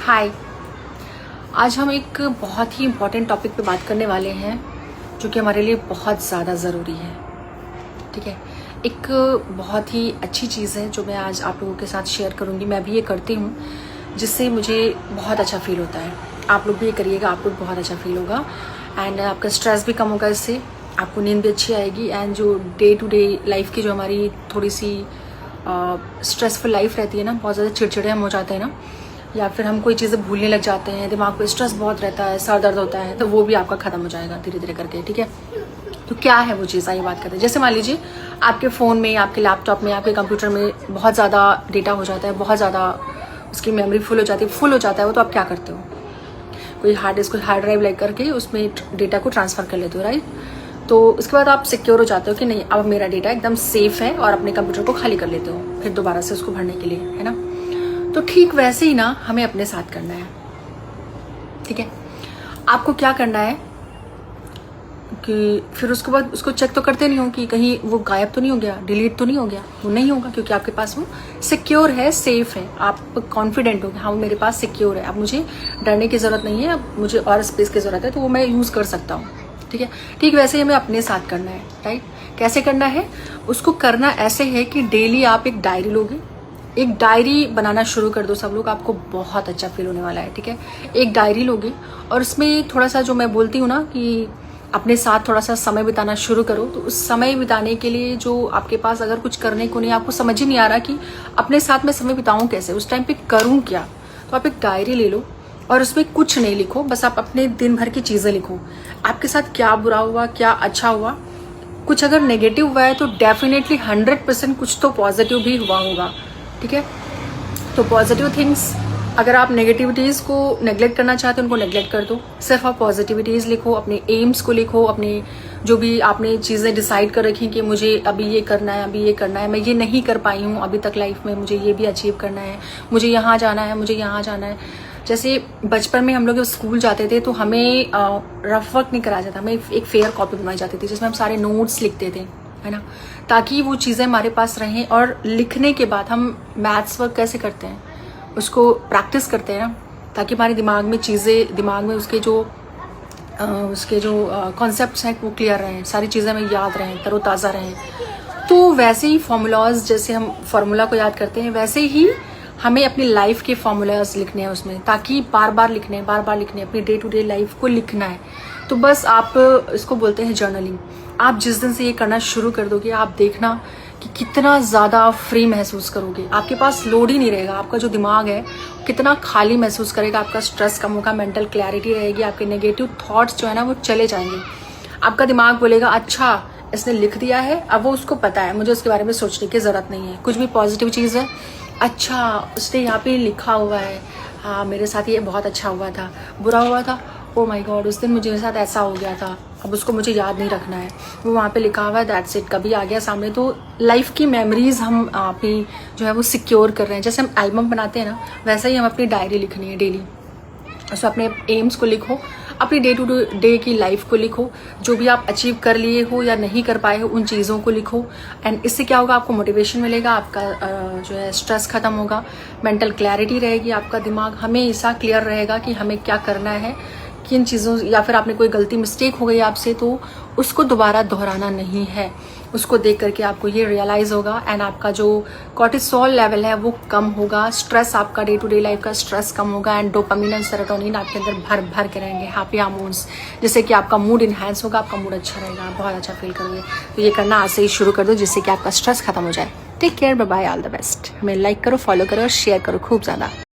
हाय। आज हम एक बहुत ही इम्पॉर्टेंट टॉपिक पे बात करने वाले हैं जो कि हमारे लिए बहुत ज़्यादा ज़रूरी है। ठीक है, एक बहुत ही अच्छी चीज़ है जो मैं आज आप लोगों के साथ शेयर करूँगी। मैं भी ये करती हूँ जिससे मुझे बहुत अच्छा फील होता है। आप लोग भी ये करिएगा, आपको बहुत अच्छा फील होगा एंड आपका स्ट्रेस भी कम होगा, इससे आपको नींद भी अच्छी आएगी एंड जो डे टू डे लाइफ की जो हमारी थोड़ी सी स्ट्रेसफुल लाइफ रहती है ना, बहुत ज़्यादा चिड़चिड़े हम हो जाते हैं ना, या फिर हम कोई चीज़ें भूलने लग जाते हैं, दिमाग पे स्ट्रेस बहुत रहता है, सर दर्द होता है, तो वो भी आपका ख़त्म हो जाएगा धीरे धीरे करके। ठीक है, तो क्या है वो चीज़, आइए बात करते हैं। जैसे मान लीजिए आपके फ़ोन में, आपके लैपटॉप में, आपके कंप्यूटर में बहुत ज़्यादा डेटा हो जाता है, बहुत ज़्यादा उसकी मेमोरी फुल हो जाती है, फुल हो जाता है वो, तो आप क्या करते हो? कोई हार्ड डिस्क, कोई हार्ड ड्राइव ले करके उसमें डेटा को ट्रांसफ़र कर लेते हो, राइट? तो उसके बाद आप सिक्योर हो जाते हो कि नहीं, अब मेरा डेटा एकदम सेफ है, और अपने कंप्यूटर को खाली कर लेते हो फिर दोबारा से उसको भरने के लिए, है ना? तो ठीक वैसे ही ना हमें अपने साथ करना है। ठीक है, आपको क्या करना है कि फिर उसके बाद उसको चेक तो करते नहीं हो कि कहीं वो गायब तो नहीं हो गया, डिलीट तो नहीं हो गया। वो नहीं होगा क्योंकि आपके पास वो सिक्योर है, सेफ है, आप कॉन्फिडेंट हो कि हाँ वो मेरे पास सिक्योर है, अब मुझे डरने की ज़रूरत नहीं है, अब मुझे और स्पेस की ज़रूरत है, तो वो मैं यूज़ कर सकता हूँ। ठीक है, ठीक वैसे ही हमें अपने साथ करना है, राइट? कैसे करना है? उसको करना ऐसे है कि डेली आप एक डायरी लोगे, एक डायरी बनाना शुरू कर दो सब लोग, आपको बहुत अच्छा फील होने वाला है। ठीक है, एक डायरी लोगे और उसमें थोड़ा सा जो मैं बोलती हूँ ना कि अपने साथ थोड़ा सा समय बिताना शुरू करो। तो उस समय बिताने के लिए जो आपके पास अगर कुछ करने को नहीं, आपको समझ ही नहीं आ रहा कि अपने साथ में समय बिताऊं कैसे, उस टाइम पे करूं क्या, तो आप एक डायरी ले लो और उसमें कुछ नहीं लिखो, बस आप अपने दिन भर की चीज़ें लिखो। आपके साथ क्या बुरा हुआ, क्या अच्छा हुआ, कुछ अगर नेगेटिव हुआ है तो डेफिनेटली 100% कुछ तो पॉजिटिव भी हुआ होगा। ठीक है, तो पॉजिटिव थिंग्स, अगर आप नेगेटिविटीज़ को नेग्लेक्ट करना चाहते हो उनको नेग्लेक्ट कर दो, सिर्फ आप पॉजिटिविटीज़ लिखो, अपने एम्स को लिखो, अपने जो भी आपने चीज़ें डिसाइड कर रखी कि मुझे अभी ये करना है, अभी ये करना है, मैं ये नहीं कर पाई हूँ अभी तक लाइफ में, मुझे ये भी अचीव करना है, मुझे यहाँ जाना है, मुझे यहाँ जाना है। जैसे बचपन में हम लोग जब स्कूल जाते थे तो हमें रफ वर्क नहीं कराया जाता, हमें एक फेयर कॉपी बनवाई जाती थी जिसमें हम सारे नोट्स लिखते थे, है ना, ताकि वो चीज़ें हमारे पास रहें। और लिखने के बाद हम मैथ्स वर्क कैसे करते हैं, उसको प्रैक्टिस करते हैं ना, ताकि हमारे दिमाग में चीज़ें, दिमाग में उसके जो कॉन्सेप्ट्स हैं वो क्लियर रहें, सारी चीज़ें हमें याद रहें, तरोताज़ा रहें। तो वैसे ही फॉर्मूलाज, जैसे हम फार्मूला को याद करते हैं, वैसे ही हमें अपनी लाइफ के फॉर्मूलाज लिखने हैं उसमें, ताकि बार बार लिखने हैं, अपनी डे टू डे लाइफ को लिखना है। तो बस आप इसको बोलते हैं जर्नलिंग। आप जिस दिन से ये करना शुरू कर दोगे, आप देखना कि कितना ज़्यादा फ्री महसूस करोगे, आपके पास लोड ही नहीं रहेगा, आपका जो दिमाग है कितना खाली महसूस करेगा, आपका स्ट्रेस कम होगा, मेंटल क्लैरिटी रहेगी, आपके नेगेटिव थॉट्स जो है ना वो चले जाएंगे। आपका दिमाग बोलेगा अच्छा इसने लिख दिया है, अब वो उसको पता है, मुझे उसके बारे में सोचने की ज़रूरत नहीं है। कुछ भी पॉजिटिव चीज़ है, अच्छा उसने यहाँ पे लिखा हुआ है, हाँ मेरे साथ ये बहुत अच्छा हुआ था, बुरा हुआ था, ओ माय गॉड उस दिन मेरे साथ ऐसा हो गया था, अब उसको मुझे याद नहीं रखना है, वो वहाँ पे लिखा हुआ है, दैट्स इट, कभी आ गया सामने। तो लाइफ की मेमोरीज हम अपनी जो है वो सिक्योर कर रहे हैं। जैसे हम एल्बम बनाते हैं ना, वैसा ही हम अपनी डायरी लिखनी है डेली। उसमें अपने एम्स को लिखो, अपनी डे टू डे की लाइफ को लिखो, जो भी आप अचीव कर लिए हो या नहीं कर पाए हो उन चीज़ों को लिखो। एंड इससे क्या होगा, आपको मोटिवेशन मिलेगा, आपका जो है स्ट्रेस खत्म होगा, मेंटल क्लैरिटी रहेगी, आपका दिमाग हमेशा क्लियर रहेगा कि हमें क्या करना है, किन चीज़ों, या फिर आपने कोई गलती मिस्टेक हो गई आपसे तो उसको दोबारा दोहराना नहीं है। उसको देख करके आपको ये रियलाइज़ होगा एंड आपका जो कॉर्टिसोल लेवल है वो कम होगा, स्ट्रेस, आपका डे टू डे लाइफ का स्ट्रेस कम होगा एंड डोपामिन एंड सेरोटोनिन आपके अंदर भर भर के रहेंगे, हैप्पी हार्मोन्स, जिससे कि आपका मूड इन्हांस होगा, आपका मूड अच्छा रहेगा, आप बहुत अच्छा फील करोगे। तो ये करना आज से ही शुरू कर दो जिससे कि आपका स्ट्रेस खत्म हो जाए। Take care, bye bye, all the best. हमें लाइक करो, फॉलो करो और शेयर करो खूब ज़्यादा।